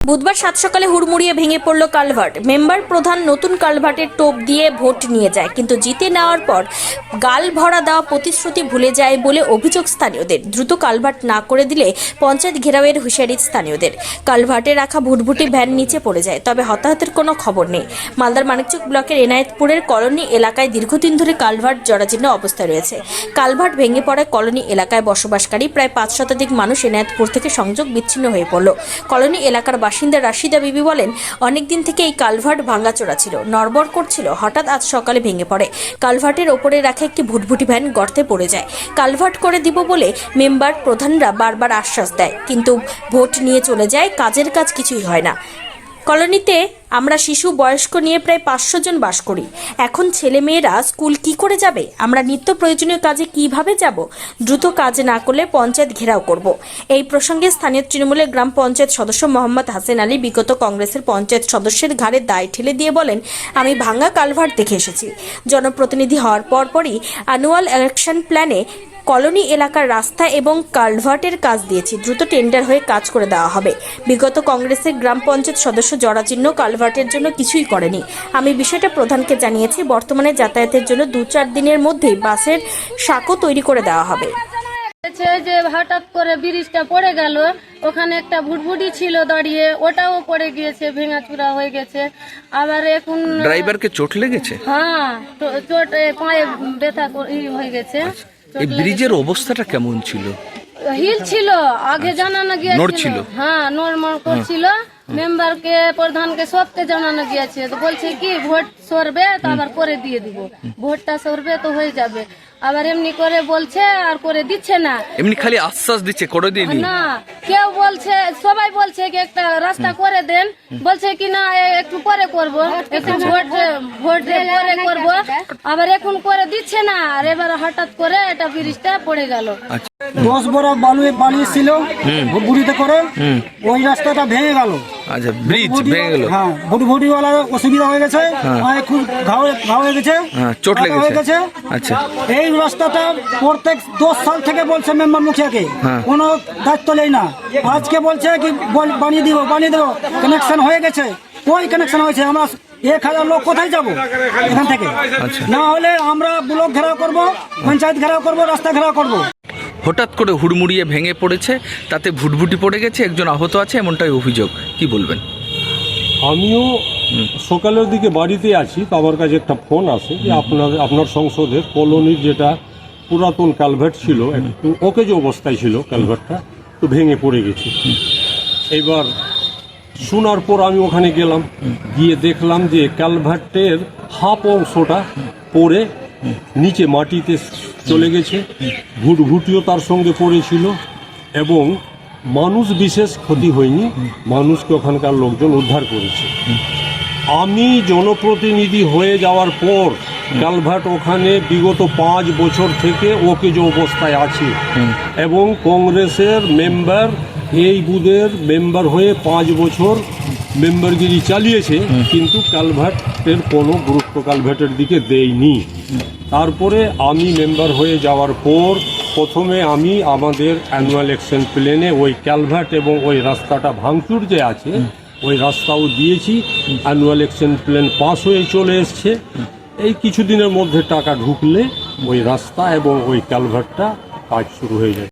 বুধবার সাত সকালে হুড়মুড়িয়ে ভেঙে পড়ল কালভার্ট। মেম্বার প্রধান নতুন কালভার্টের টোপ দিয়ে ভোট নিয়ে যায়, কিন্তু জিতে নেওয়ার পর গাল ভরা দেওয়া প্রতিশ্রুতি ভুলে যায় বলে অভিযোগ স্থানীয়দের। দ্রুত কালভার্ট না করে দিলে পঞ্চায়েত ঘেরাওয়ের হুঁশিয়ারি স্থানীয়দের। কালভার্টে রাখা ভুটভুটি ভ্যান নিচে পড়ে যায়, তবে হতাহতের কোনো খবর নেই। মালদার মানিকচক ব্লকের এনায়েতপুরের কলোনি এলাকায় দীর্ঘদিন ধরে কালভার্ট জরাজীর্ণ অবস্থায় রয়েছে। কালভার্ট ভেঙে পড়ায় কলোনি এলাকায় বসবাসকারী প্রায় 5 শতাধিক মানুষ এনায়েতপুর থেকে সংযোগ বিচ্ছিন্ন হয়ে পড়ল। কলোনি এলাকার বাসিন্দা রাশিদা বিবি বলেন, অনেক দিন থেকে এই কালভার্ট ভাঙাচোরা ছিল, নড়বড় করছিল, হঠাৎ আজ সকালে ভেঙে পড়ে। কালভার্টের ওপরে রাখা একটি ভুটভুটি ভ্যান গর্তে পড়ে যায়। কালভার্ট করে দিব বলে মেম্বার প্রধানরা বারবার আশ্বাস দেয়, কিন্তু ভোট নিয়ে চলে যায়, কাজের কাজ কিছুই হয় না। কলোনিতে আমরা শিশু বয়স্ক নিয়ে প্রায় 500 জন বাস করি। এখন ছেলে মেয়েরা স্কুল কি করে যাবে? আমরা নিত্য প্রয়োজনীয় কাজে কিভাবে যাব? দ্রুত কাজ না করলে পঞ্চায়েত ঘেরাও করব। এই প্রসঙ্গে স্থানীয় তৃণমূলের গ্রাম পঞ্চায়েত সদস্য মোহাম্মদ হাসান আলী বিগত কংগ্রেসের পঞ্চায়েত সদস্যের ঘাড়ে দায় ঠেলে দিয়ে বলেন, আমি ভাঙা কালভার্ট দেখে এসেছি। জনপ্রতিনিধি হওয়ার পরপরই অ্যানুয়াল অ্যাকশন প্ল্যানে কলোনি এলাকার রাস্তা এবং কালভার্টের কাজ দিয়েছি, দ্রুত টেন্ডার হয়ে কাজ করে দেওয়া হবে। বিগত কংগ্রেসের গ্রাম পঞ্চায়েত সদস্য জরাজীর্ণ কালভার্টের জন্য কিছুই করেনি। আমি বিষয়টা প্রধানকে জানিয়েছি। বর্তমানে যাতায়াতের জন্য 2-4 দিনের মধ্যেই বাসের সাঁকো তৈরি করে দেওয়া হবে। যে হঠাৎ করে ব্রিজটা পড়ে গেল, ওখানে একটা ভুটভুটি ছিল দাঁড়িয়ে, ওটাও পড়ে গিয়েছে, ভেঙাচুরা হয়ে গেছে। আবার এখন ড্রাইভারকে চোট লেগেছে? হ্যাঁ, চোট পায়ে ব্যথা হয়ে গেছে। এই ব্রিজের অবস্থাটা কেমন ছিল? হিল ছিল, আগে জানানো গিয়েছিল। হ্যাঁ, নরমাল করছিল। মেম্বারকে প্রধানকে সবকে জানানো গিয়েছে, তো বলছে কি ভোট সরবে তো আবার করে দিয়ে দিব, ভোটটা সরবে তো হয়ে যাবে। আবার এমনি করে বলছে আর করে দিচ্ছে না, এমনি খালি আশ্বাস দিচ্ছে, করে দিইনি না। কেউ বলছে, সবাই বলছে কি একটা রাস্তা করে দেন, বলছে কি না একটু পরে করব, একটু ভোট পরে করব। আবার এখন করে দিচ্ছে না, আর এবার হঠাৎ করে এটা ব্রিজটা পড়ে গেল। 10 বড় বালি ছিল ভুটভুটিতে করে, ওই রাস্তাটা ভেঙে গেল। আচ্ছা, ব্রিজ ভেঙে গেল। হ্যাঁ, ভুটভুটিওয়ালার অসুবিধা হয়ে গেছে, খুব ঘাও হয়ে গেছে, চোট লেগেছে। আচ্ছা, এই রাস্তাটা প্রত্যেক 10 সাল থেকে বলছে মেম্বার মুখিয়াকে, কোনো দায়িত্ব নেই না। আজকে বলছে কি বানিয়ে দিব, কানেকশন হয়ে গেছে। ওই কানেকশন হয়েছে, আমরা 1000 লোক কোথায় যাব এখান থেকে? না হলে আমরা ব্লক ঘেরাও করব, পঞ্চায়েত ঘেরাও করব, রাস্তা ঘেরাও করব। হঠাৎ করে হুড়মুড়িয়ে ভেঙে পড়েছে, তাতে ভুটভুটি পড়ে গেছে, একজন আহত আছে, এমনটাই অভিযোগ। কি বলবেন? আমিও সকালের দিকে বাড়িতে আছি, তো আমার কাছে একটা ফোন আসে যে আপনার সংসদের কলোনির যেটা পুরাতন কালভার্ট ছিল, একটু ওকে যে অবস্থায় ছিল কালভার্টটা, তো ভেঙে পড়ে গেছে। এবার শোনার পর আমি ওখানে গেলাম, গিয়ে দেখলাম যে কালভার্টের হাফ অংশটা পড়ে নিচে মাটিতে চলে গেছে, ভুটভুটিও তার সঙ্গে পড়েছিল, এবং মানুষ বিশেষ ক্ষতি হয়নি, মানুষকে ওখানকার লোকজন উদ্ধার করেছে। আমি জনপ্রতিনিধি হয়ে যাওয়ার পর কালভার্ট ওখানে বিগত 5 বছর থেকে ওকে যে অবস্থায় আছে, এবং কংগ্রেসের মেম্বার এই বুথের মেম্বার হয়ে 5 বছর মেম্বারগিরি চালিয়েছে, কিন্তু কালভার্টের কোনো গুরুত্ব কালভার্টের দিকে দেয়নি। তারপরে আমি মেম্বার হয়ে যাওয়ার পর প্রথমে আমি আমাদের অ্যানুয়াল অ্যাকশন প্ল্যানে ওই কালভার্ট এবং ওই রাস্তাটা ভাঙচুর যে আছে ওই রাস্তাও দিয়েছি। অ্যানুয়াল অ্যাকশন প্ল্যান পাস হয়ে চলে এসছে। এই কিছুদিনের মধ্যে টাকা ঢুকলে ওই রাস্তা এবং ওই কালভার্টটা কাজ শুরু হয়ে যায়।